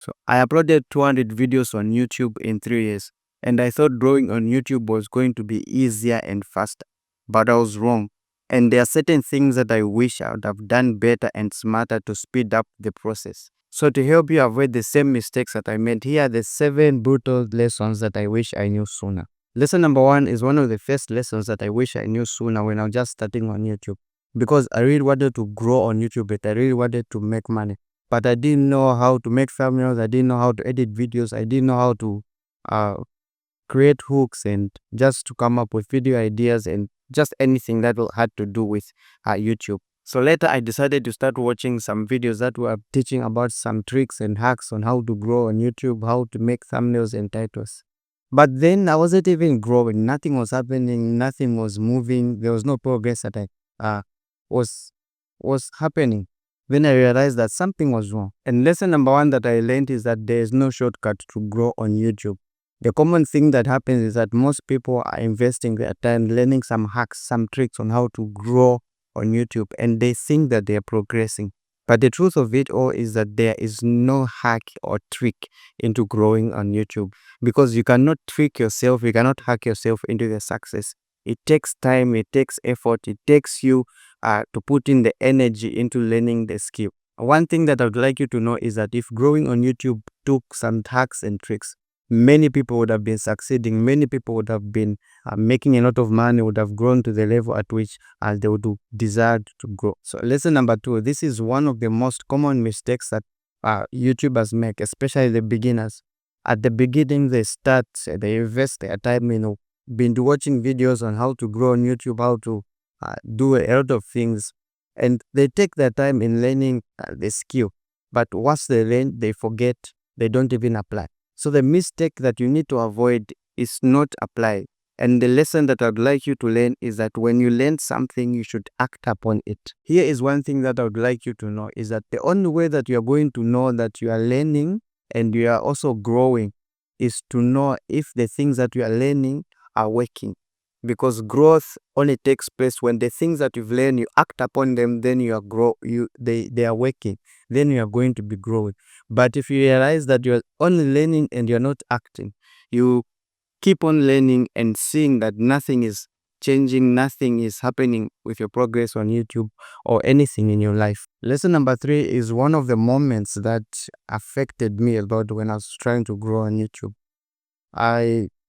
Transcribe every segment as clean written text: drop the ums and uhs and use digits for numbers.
So I uploaded 200 videos on YouTube in 3 years, and I thought growing on YouTube was going to be easier and faster, but I was wrong. And there are certain things that I wish I would have done better and smarter to speed up the process. So to help you avoid the same mistakes that I made, here are the 7 brutal lessons that I wish I knew sooner. Lesson number 1 is one of the first lessons that I wish I knew sooner when I was just starting on YouTube, because I really wanted to grow on YouTube, but I really wanted to make money. But I didn't know how to make thumbnails, I didn't know how to edit videos, I didn't know how to uh, create hooks and just to come up with video ideas and just anything that had to do with YouTube. So later I decided to start watching some videos that were teaching about some tricks and hacks on how to grow on YouTube, how to make thumbnails and titles. But then I wasn't even growing. Nothing was happening. Nothing was moving. There was no progress that I was was happening. Then I realized that something was wrong. And lesson number 1 that I learned is that there is no shortcut to grow on YouTube. The common thing that happens is that most people are investing their time learning some hacks, some tricks on how to grow on YouTube, and they think that they are progressing. But the truth of it all is that there is no hack or trick into growing on YouTube, because you cannot trick yourself, you cannot hack yourself into the success. It takes time, it takes effort, it takes you to put in the energy into learning the skill. One thing that I would like you to know is that if growing on YouTube took some hacks and tricks, many people would have been succeeding, many people would have been making a lot of money, would have grown to the level at which they would desire to grow. So lesson number 2, this is one of the most common mistakes that YouTubers make, especially the beginners. At the beginning, they invest their time, been watching videos on how to grow on YouTube, how to do a lot of things, and they take their time in learning the skill. But once they learn, they forget, they don't even apply. So the mistake that you need to avoid is not apply. And the lesson that I'd like you to learn is that when you learn something, you should act upon it. Here is one thing that I would like you to know is that the only way that you are going to know that you are learning and you are also growing is to know if the things that you are learning are working. Because growth only takes place when the things that you've learned, you act upon them, then they are working, then you are going to be growing. But if you realize that you're only learning and you're not acting, you keep on learning and seeing that nothing is changing, nothing is happening with your progress on YouTube or anything in your life. Lesson number 3 is one of the moments that affected me a lot when I was trying to grow on YouTube.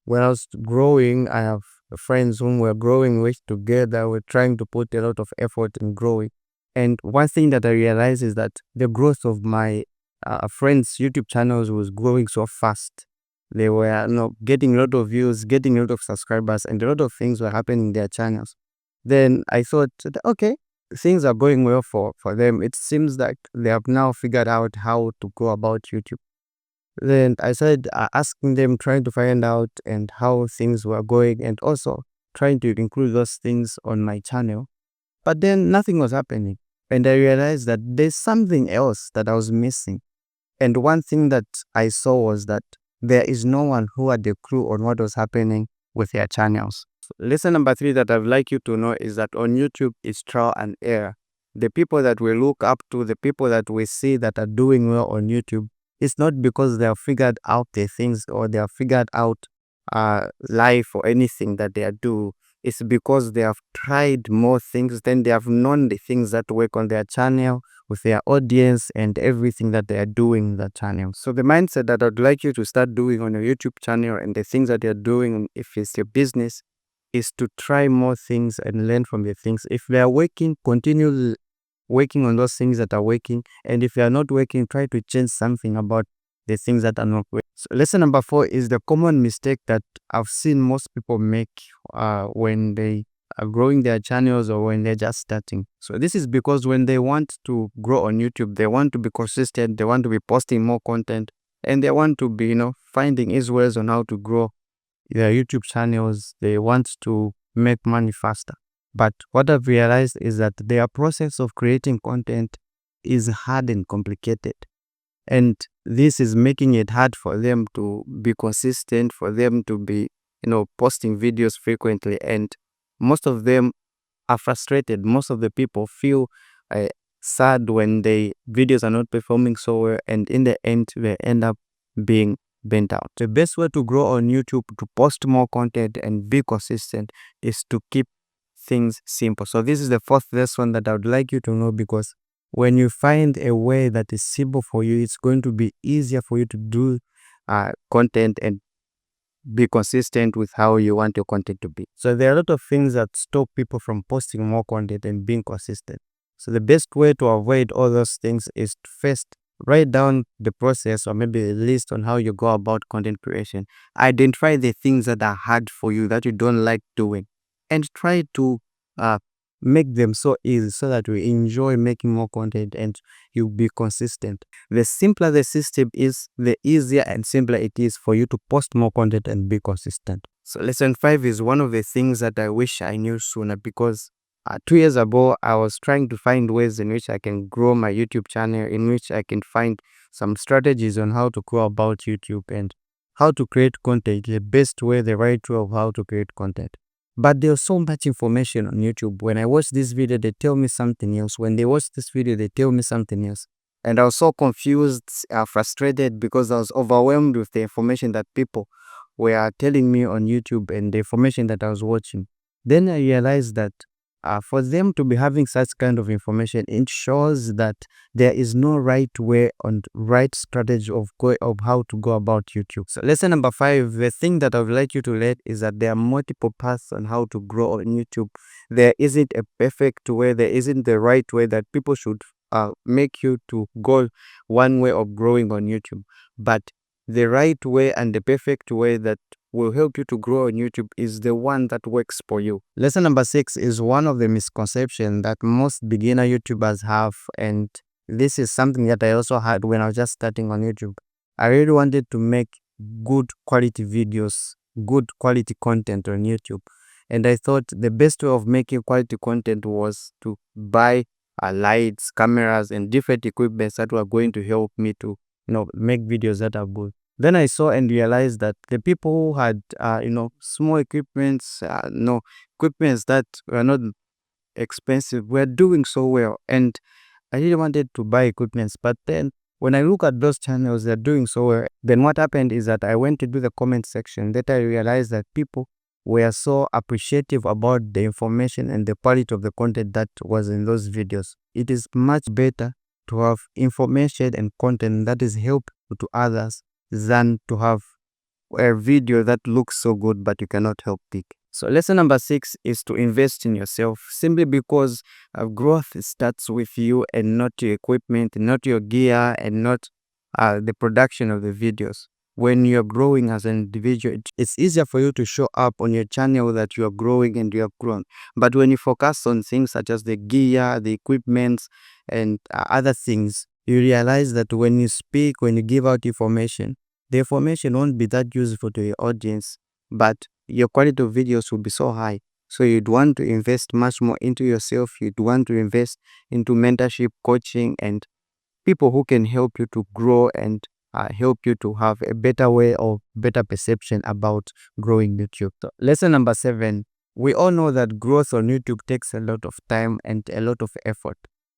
When I was growing, I have friends whom we're growing with together. We're trying to put a lot of effort in growing. And one thing that I realized is that the growth of my friends' YouTube channels was growing so fast. They were getting a lot of views, getting a lot of subscribers, and a lot of things were happening in their channels. Then I thought, okay, things are going well for them. It seems like they have now figured out how to go about YouTube. Then I started asking them, trying to find out and how things were going, and also trying to include those things on my channel. But then nothing was happening. And I realized that there's something else that I was missing. And one thing that I saw was that there is no one who had a clue on what was happening with their channels. So lesson number 3 that I'd like you to know is that on YouTube is trial and error. The people that we look up to, the people that we see that are doing well on YouTube, it's not because they have figured out their things or they have figured out life or anything that they are doing. It's because they have tried more things, then they have known the things that work on their channel with their audience and everything that they are doing in that channel. So the mindset that I'd like you to start doing on your YouTube channel and the things that you're doing, if it's your business, is to try more things and learn from the things. If they are working, continue working on those things that are working. And if they are not working, try to change something about the things that are not working. So lesson number 4 is the common mistake that I've seen most people make when they are growing their channels or when they're just starting. So this is because when they want to grow on YouTube, they want to be consistent, they want to be posting more content, and they want to be, finding easy ways on how to grow their YouTube channels. They want to make money faster. But what I've realized is that their process of creating content is hard and complicated. And this is making it hard for them to be consistent, for them to be, posting videos frequently. And most of them are frustrated. Most of the people feel sad when the videos are not performing so well, and in the end they end up being bent out. The best way to grow on YouTube, to post more content and be consistent, is to keep things simple. So this is the fourth lesson that I would like you to know, because when you find a way that is simple for you, it's going to be easier for you to do content and be consistent with how you want your content to be. So there are a lot of things that stop people from posting more content and being consistent. So the best way to avoid all those things is to first write down the process, or maybe a list on how you go about content creation. Identify the things that are hard for you, that you don't like doing, and try to uh, make them so easy so that you enjoy making more content and you be consistent. The simpler the system is, the easier and simpler it is for you to post more content and be consistent. So lesson 5 is one of the things that I wish I knew sooner, because 2 years ago I was trying to find ways in which I can grow my YouTube channel, in which I can find some strategies on how to go about YouTube and how to create content, the best way, the right way of how to create content. But there's so much information on YouTube. When I watch this video, they tell me something else. When they watch this video, they tell me something else. And I was so confused, frustrated, because I was overwhelmed with the information that people were telling me on YouTube and the information that I was watching. Then I realized that for them to be having such kind of information, it shows that there is no right way and right strategy of how to go about YouTube. So lesson number 5, the thing that I would like you to learn is that there are multiple paths on how to grow on YouTube. There isn't a perfect way, there isn't the right way that people should make you to go one way of growing on YouTube. But the right way and the perfect way that will help you to grow on YouTube is the one that works for you. Lesson number 6 is one of the misconceptions that most beginner YouTubers have, and this is something that I also had when I was just starting on YouTube. I really wanted to make good quality videos, good quality content on YouTube. And I thought the best way of making quality content was to buy lights, cameras, and different equipment that were going to help me to make videos that are good. Then I saw and realized that the people who had small equipments, equipments that were not expensive, were doing so well, and I really wanted to buy equipments. But then when I look at those channels, they're doing so well. Then what happened is that I went to do the comment section. That I realized that people were so appreciative about the information and the quality of the content that was in those videos. It is much better to have information and content that is helpful to others than to have a video that looks so good but you cannot help pick. So lesson number 6 is to invest in yourself, simply because growth starts with you and not your equipment, not your gear, and not the production of the videos. When you're growing as an individual, it's easier for you to show up on your channel that you are growing and you have grown. But when you focus on things such as the gear, the equipment, and other things, you realize that when you speak, when you give out information, the information won't be that useful to your audience, but your quality of videos will be so high. So you'd want to invest much more into yourself. You'd want to invest into mentorship, coaching, and people who can help you to grow and help you to have a better way or better perception about growing YouTube. So lesson number 7, we all know that growth on YouTube takes a lot of time and a lot of effort.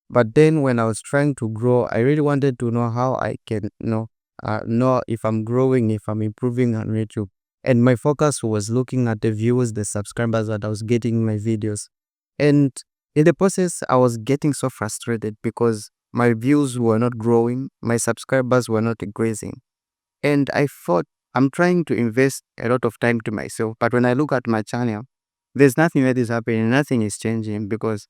But then when I was trying to grow, I really wanted to know how I can know if I'm growing, if I'm improving on YouTube. And my focus was looking at the views, the subscribers that I was getting in my videos. And in the process, I was getting so frustrated because my views were not growing, my subscribers were not increasing. And I thought, I'm trying to invest a lot of time to myself, but when I look at my channel, there's nothing that is happening, nothing is changing, because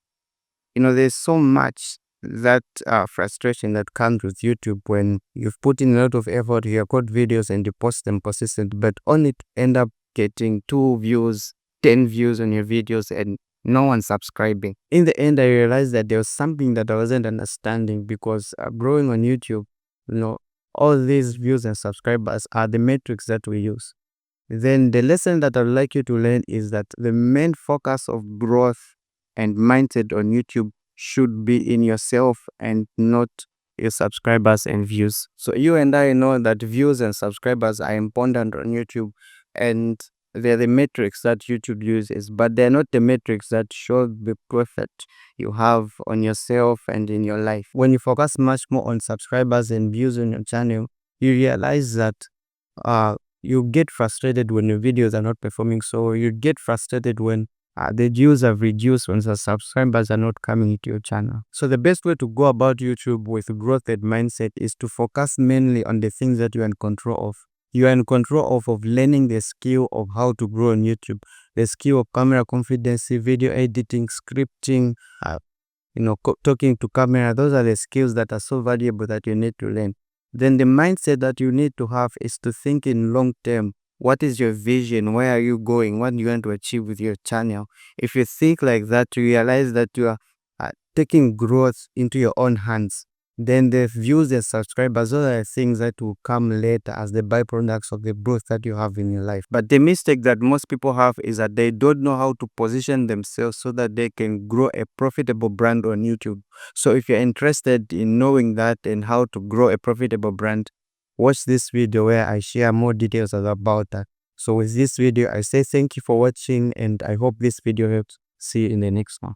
there's so much that frustration that comes with YouTube when you've put in a lot of effort, you record videos and you post them consistent, but only to end up getting 2 views, 10 views on your videos and no one subscribing. In the end, I realized that there was something that I wasn't understanding, because growing on YouTube, all these views and subscribers are the metrics that we use. Then the lesson that I'd like you to learn is that the main focus of growth and mindset on YouTube should be in yourself and not your subscribers and views. So you and I know that views and subscribers are important on YouTube, and They're the metrics that YouTube uses, but they're not the metrics that show the profit you have on yourself and in your life. When you focus much more on subscribers and views on your channel, you realize that you get frustrated when your videos are not performing. So you get frustrated when the views have reduced, when the subscribers are not coming into your channel. So the best way to go about YouTube with growth and mindset is to focus mainly on the things that you're in control of. You are in control of learning the skill of how to grow on YouTube, the skill of camera confidence, video editing, scripting, talking to camera. Those are the skills that are so valuable that you need to learn. Then the mindset that you need to have is to think in long term. What is your vision? Where are you going? What do you want to achieve with your channel? If you think like that, you realize that you are taking growth into your own hands. Then the views and subscribers, those are the things that will come later as the byproducts of the growth that you have in your life. But the mistake that most people have is that they don't know how to position themselves so that they can grow a profitable brand on YouTube. So if you're interested in knowing that and how to grow a profitable brand, watch this video where I share more details about that. So with this video, I say thank you for watching, and I hope this video helps. See you in the next one.